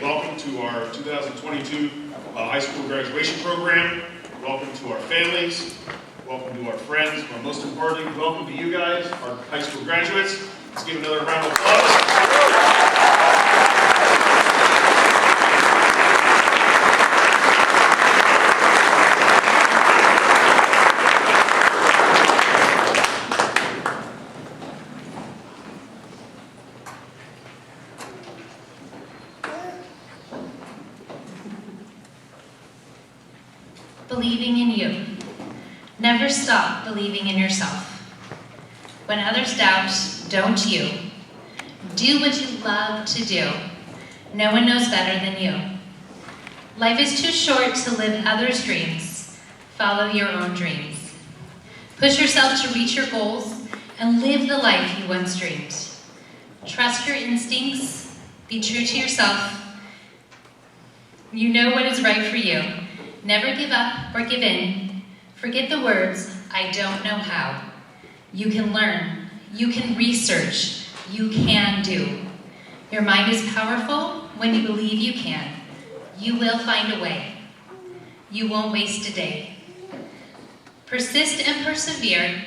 welcome to our 2022 high school graduation program. Welcome to our families. Welcome to our friends. But most importantly, welcome to you guys, our high school graduates. Let's give another round of applause. Believing in you. Never stop believing in yourself. When others doubt, don't you. Do what you love to do. No one knows better than you. Life is too short to live others' dreams. Follow your own dreams. Push yourself to reach your goals and live the life you once dreamed. Trust your instincts. Be true to yourself. You know what is right for you. Never give up or give in. Forget the words, I don't know how. You can learn. You can research. You can do. Your mind is powerful when you believe you can. You will find a way. You won't waste a day. Persist and persevere.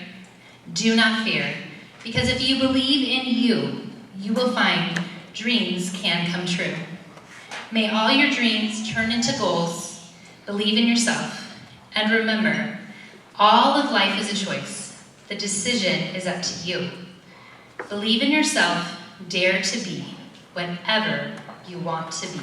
Do not fear. Because if you believe in you, you will find dreams can come true. May all your dreams turn into goals. Believe in yourself, and remember, all of life is a choice. The decision is up to you. Believe in yourself, dare to be whatever you want to be.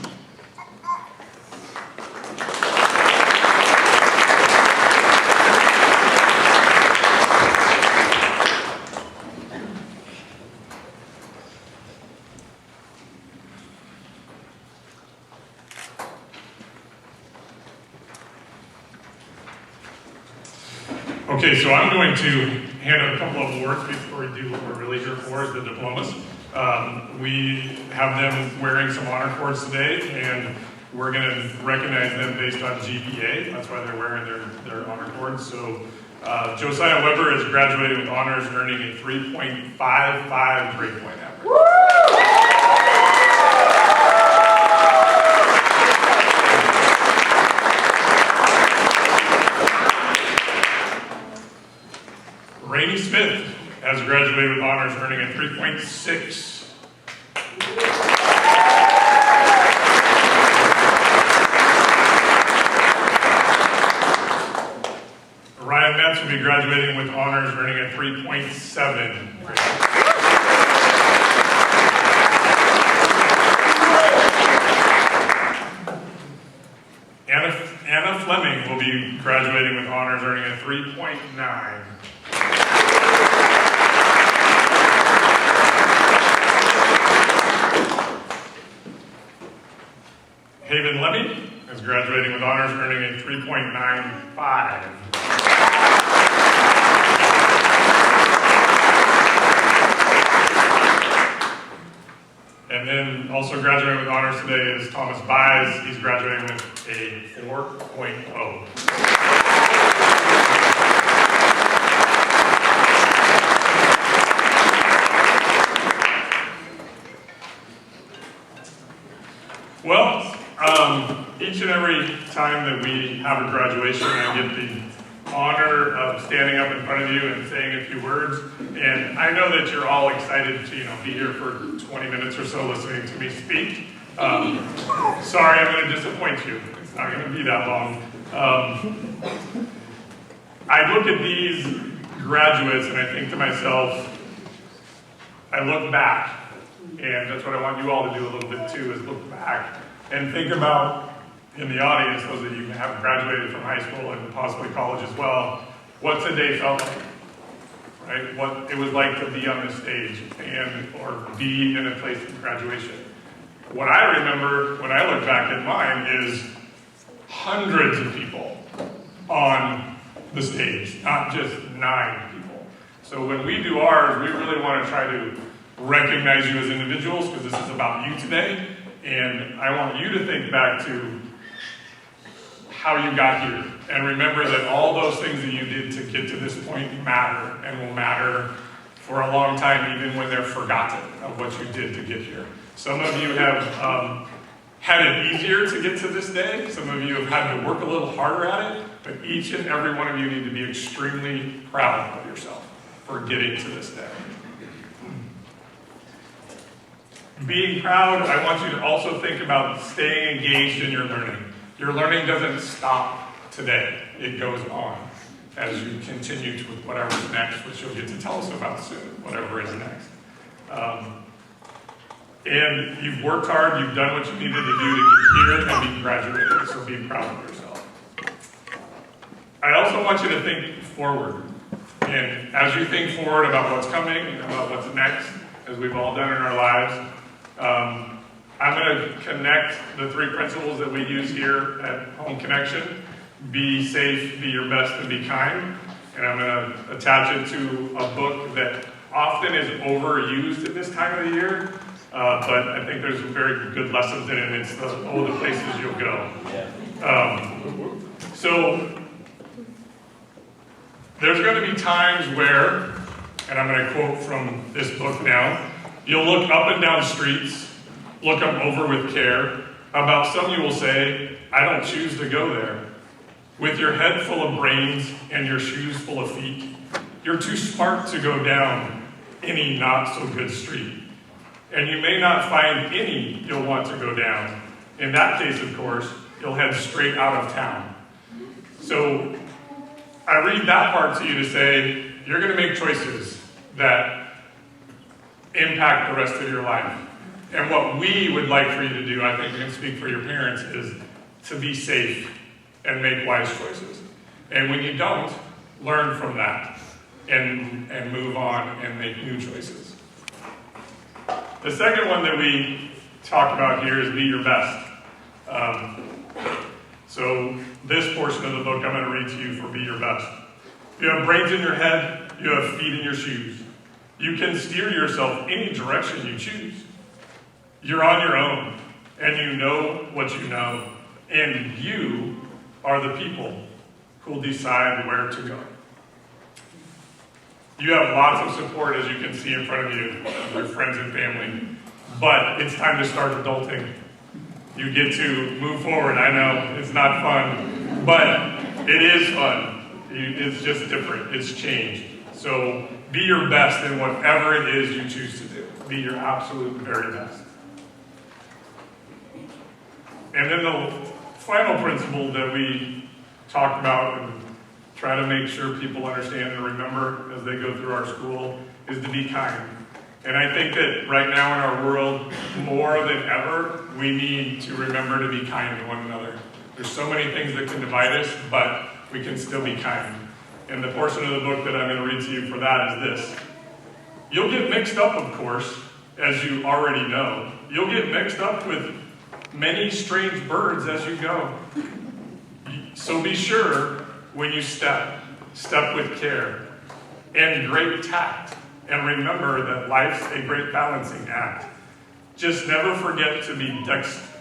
Okay, so I'm going to hand out a couple of awards before we do what we're really here for, is the diplomas. We have them wearing some honor cords today, and we're going to recognize them based on GPA. That's why they're wearing their honor cords. So Josiah Weber is graduating with honors, earning a 3.55 grade point average. Rainey Smith has graduated with honors, earning a 3.6. Ryan Metz will be graduating with honors, earning a 3.7. Anna Fleming will be graduating with honors, earning a 3.9. Haven Levy is graduating with honors, earning a 3.95. And then also graduating with honors today is Thomas Byes. He's graduating with a 4.0. Well, each and every time that we have a graduation, I get the honor of standing up in front of you and saying a few words. And I know that you're all excited to, be here for 20 minutes or so listening to me speak. Sorry, I'm going to disappoint you. It's not going to be that long. I look at these graduates and I think to myself, I look back. And that's what I want you all to do a little bit too, is look back and think about, in the audience, those of you who have graduated from high school and possibly college as well, what's a day felt like, right? What it was like to be on this stage or be in a place of graduation. What I remember when I look back at mine is hundreds of people on the stage, not just 9 people. So when we do ours, we really want to try to recognize you as individuals, because this is about you today, and I want you to think back to how you got here, and remember that all those things that you did to get to this point matter, and will matter for a long time, even when they're forgotten of what you did to get here. Some of you have had it easier to get to this day. Some of you have had to work a little harder at it, but each and every one of you need to be extremely proud of yourself for getting to this day. Being proud, I want you to also think about staying engaged in your learning. Your learning doesn't stop today. It goes on as you continue to with whatever's next, which you'll get to tell us about soon, whatever is next. And you've worked hard, you've done what you needed to do to get here and be graduated, so be proud of yourself. I also want you to think forward. And as you think forward about what's coming and about what's next, as we've all done in our lives, I'm going to connect the 3 principles that we use here at Home Connection. Be safe, be your best, and be kind. And I'm going to attach it to a book that often is overused at this time of the year, but I think there's very good lessons in it. It's the places you'll go. So there's going to be times where, and I'm going to quote from this book now, you'll look up and down streets, look them over with care. About some you will say, I don't choose to go there. With your head full of brains and your shoes full of feet, you're too smart to go down any not so good street. And you may not find any you'll want to go down. In that case, of course, you'll head straight out of town. So I read that part to you to say, you're going to make choices that impact the rest of your life. And what we would like for you to do, I think we can speak for your parents, is to be safe and make wise choices. And when you don't, learn from that and move on and make new choices. The second one that we talk about here is be your best. So this portion of the book I'm going to read to you for be your best. You have brains in your head, you have feet in your shoes. You can steer yourself any direction you choose. You're on your own, and you know what you know, and you are the people who will decide where to go. You have lots of support, as you can see in front of you, your friends and family, but it's time to start adulting. You get to move forward. I know it's not fun, but it is fun. It's just different. It's changed. So be your best in whatever it is you choose to do. Be your absolute very best. And then the final principle that we talk about and try to make sure people understand and remember as they go through our school is to be kind. And I think that right now in our world, more than ever, we need to remember to be kind to one another. There's so many things that can divide us, but we can still be kind. And the portion of the book that I'm going to read to you for that is this. You'll get mixed up, of course, as you already know. You'll get mixed up with many strange birds as you go. So be sure when you step with care and great tact. And remember that life's a great balancing act. Just never forget to be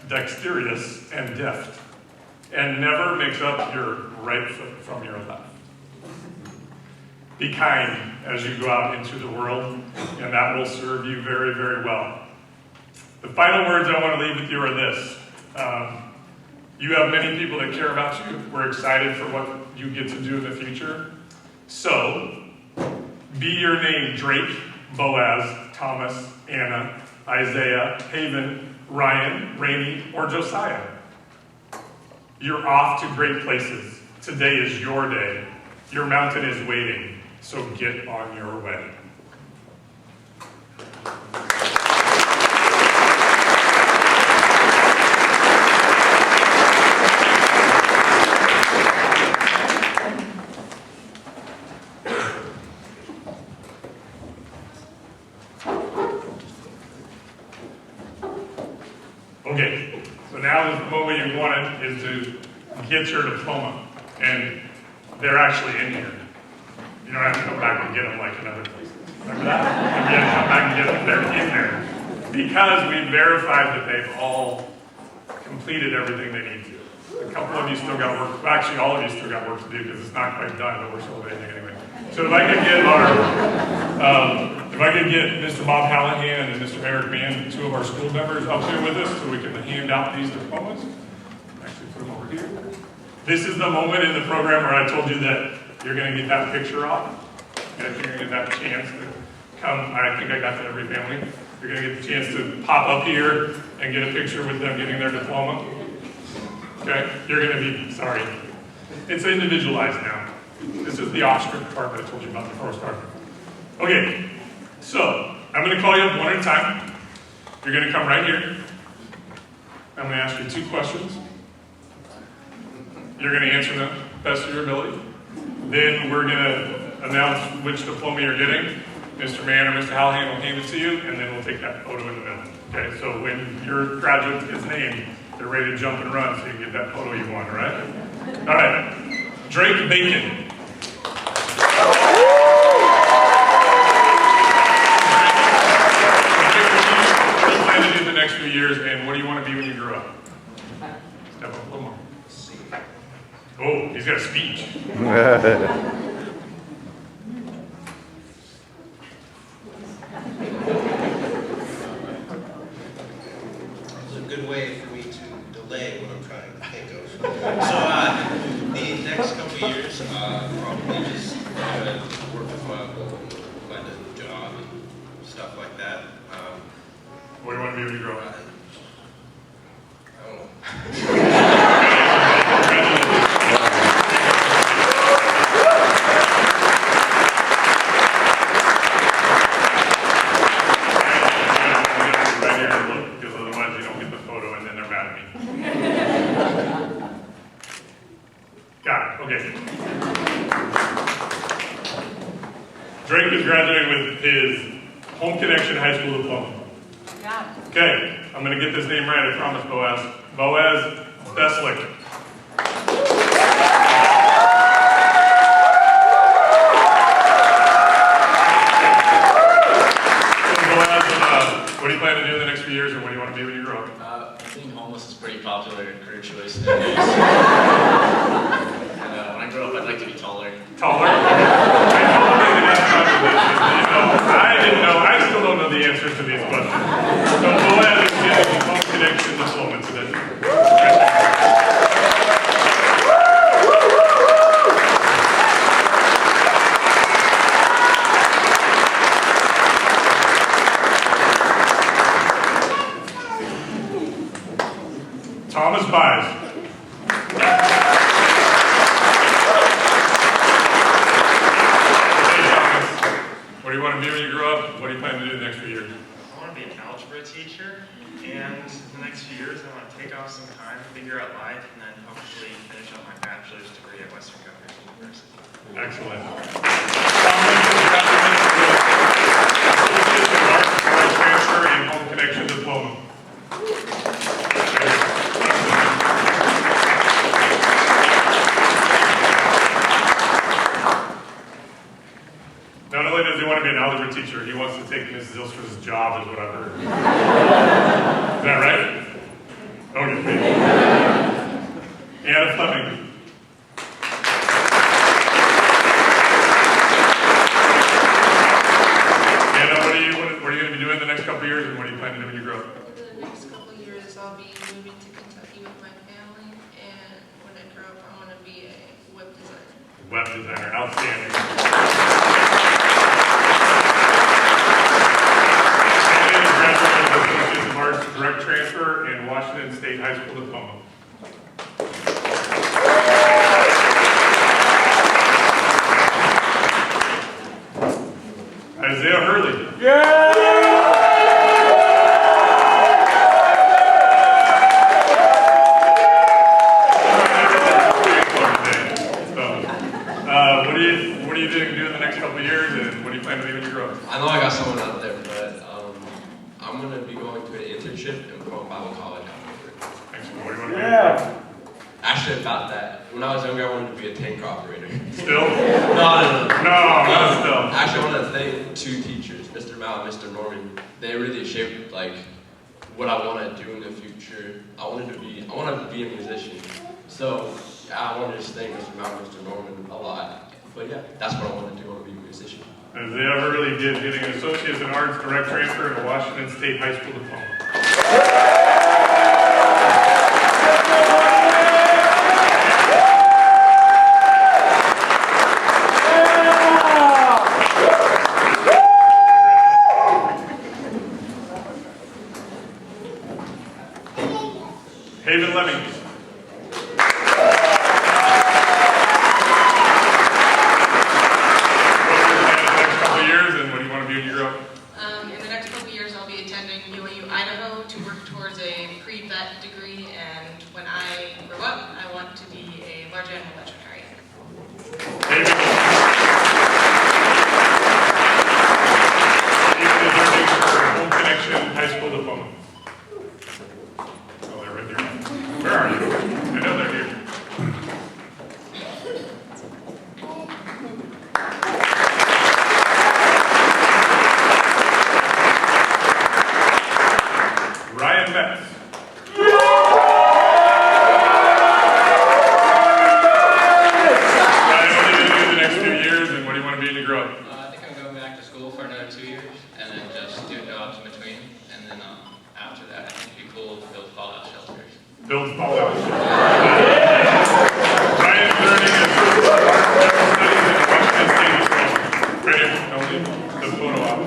dexterous and deft. And never mix up your right foot from your left. Be kind as you go out into the world, and that will serve you very, very well. The final words I want to leave with you are this. You have many people that care about you. We're excited for what you get to do in the future. So, be your name Drake, Boaz, Thomas, Anna, Isaiah, Haven, Ryan, Rainey, or Josiah. You're off to great places. Today is your day. Your mountain is waiting, so get on your way. Okay, so now is the moment you wanted is to get your diploma, and they're actually in here. You don't have to come back and get them like in other places. Remember that? You have to come back and get them. They're in there. Because we verified that they've all completed everything they need to. A couple of you still got work. Well, actually, all of you still got work to do because it's not quite done, but we're still waiting anyway. So if I could get our If I could get Mr. Bob Hallahan and Mr. Eric Mann, two of our school members, up here with us so we can hand out these diplomas. Actually, put them over here. This is the moment in the program where I told you that you're going to get that picture off. And if you're going to get that chance to come, I think I got to every family. You're going to get the chance to pop up here and get a picture with them getting their diploma. Okay? You're going to be, sorry. It's individualized now. This is the Oxford part that I told you about before we started. Okay, so I'm going to call you up one at a time. You're going to come right here. I'm going to ask you 2 questions. You're going to answer them best of your ability. Then we're going to announce which diploma you're getting. Mr. Mann or Mr. Hallahan will hand it to you, and then we'll take that photo in the middle. Okay, so when your graduate is named, they're ready to jump and run so you can get that photo you want, all right? All right, Drake Bacon. What do you plan to do the next few years, and what do you want to be when you grow up? Step up a little more. Oh, he's got a speech. It's a good way for me to delay what I'm trying to think of. So the next couple of years, probably just work with my uncle, find a job and stuff like that. What do you want to be when you grow up? I don't know. Drake is graduating with his Home Connection High School diploma. Okay, I'm going to get this name right, I promise, Boaz. Boaz Beslick. So Boaz, what do you plan to do in the next few years, or what do you want to be when you grow up? Being homeless is pretty popular career choice. And when I grow up, I'd like to be taller. Taller? I didn't know. I still don't know the answers to these questions. So Boaz is getting the Home Connection diploma today. Thomas Bies. What do you want to be when you grow up? What do you plan to do the next few years? I want to be an algebra teacher, and the next few years I want to take off some time, figure out life, and then hopefully finish up my bachelor's degree at Western Governors University. Excellent. Transfer and Home Connection diploma. Not only does he want to be an algebra teacher, he wants to take Mrs. Zilstra's job, is what I've heard. Is that right? Okay. Anna Fleming. Anna, what are you going to be doing the next couple of years, and what do you plan to do when you grow up? For the next couple of years, I'll be moving to Kentucky with my family, and when I grow up, I want to be a web designer. Web designer, outstanding. Associate of Arts Direct Transfer and Washington State High School diploma. Isaiah Hurley. What are you doing in the next couple of years, and what do you plan to be when you grow up? I know I got someone out there, but I'm going to be going to an internship in Pro Bible College afterward. Excellent. What do you want to be? Actually, about that. When I was younger, I wanted to be a tank operator. Still? No. No, not still. Actually, I want to thank 2 teachers, Mr. Mao and Mr. Norman. They really shaped what I want to do in the future. I want to be a musician. So I want to just thank Mr. Mao and Mr. Norman a lot. But yeah, that's what I want to do. I want to be a musician. Isaiah Hurley did, getting an Associate's in Arts, direct transfer to Washington State High School diploma. Haven Lemmings. In the next couple years, I'll be attending UAU Idaho to work towards a pre-vet degree, and when I grow up, I want to be a large animal veterinarian. David is earning her Home Connection High School diploma. Oh, they're right here. Where are you? I know they're here. Ryan Metz. Ryan, what are you going to do the next few years, and what do you want to be when you grow up? I think I'm going back to school for another 2 years, and then just do jobs in between. And then after that, I think it'd be cool to build fallout shelters. Build fallout shelters. Ryan's learning as studies in Washington State Diploma. Ready? Only the photo op.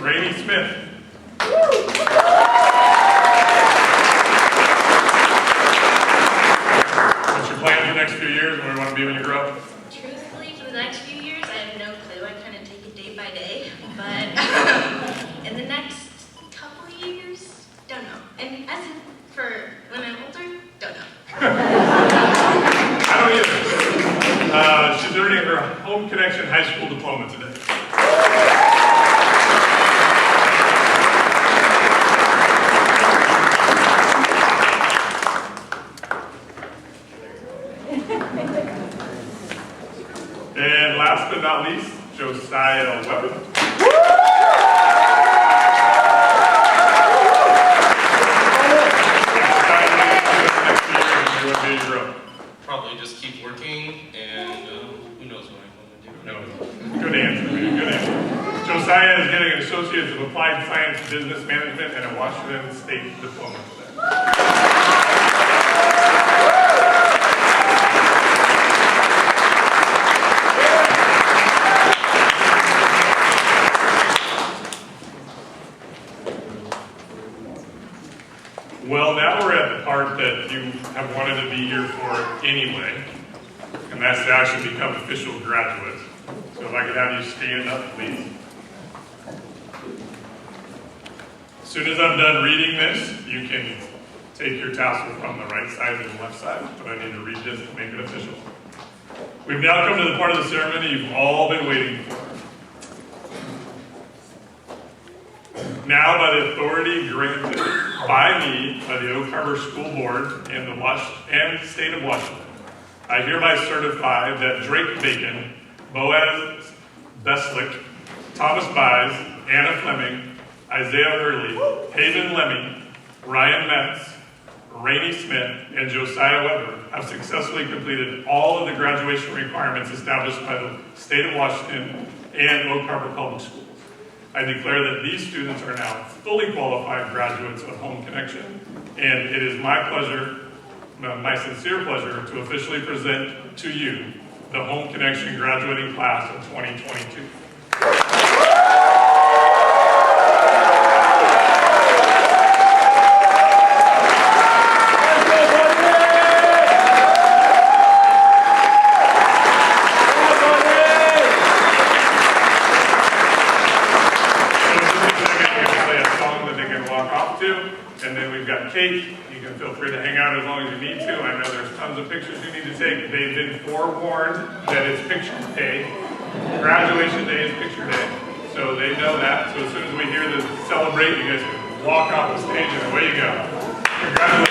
Rainey Smith. What's your plan for the next few years? What do you want to be when you grow up? Truthfully, for the next few years, I have no clue. I kind of take it day by day. But in the next couple of years, don't know. And as in for when I'm older, don't know. I don't either. She's earning her Home Connection High School diploma today. And last but not least, Josiah Weber. Probably just keep working, and who knows what I'm going to do. No. Good answer, man. Good answer. Josiah is getting an Associate's of Applied Science Business Management and a Washington State diploma today. Well, now we're at the part that you have wanted to be here for anyway, and that's to actually become official graduates. So if I could have you stand up, please. As soon as I'm done reading this, you can take your tassel from the right side to the left side, but I need to read this to make it official. We've now come to the part of the ceremony you've all been waiting for. Now, by the authority granted by me by the Oak Harbor School Board and the State of Washington, I hereby certify that Drake Bacon, Boaz Beslick, Thomas Bies, Anna Fleming, Isaiah Hurley, Haven Lemming, Ryan Metz, Rainey Smith, and Josiah Weber have successfully completed all of the graduation requirements established by the State of Washington and Oak Harbor Public Schools. I declare that these students are now fully qualified graduates of Home Connection, and it is my pleasure, my sincere pleasure, to officially present to you the Home Connection graduating class of 2022. And then we've got cake. You can feel free to hang out as long as you need to. I know there's tons of pictures you need to take. They've been forewarned that it's picture day. Graduation day is picture day. So they know that. So as soon as we hear this celebrate, you guys can walk off the stage and away you go. Congratulations.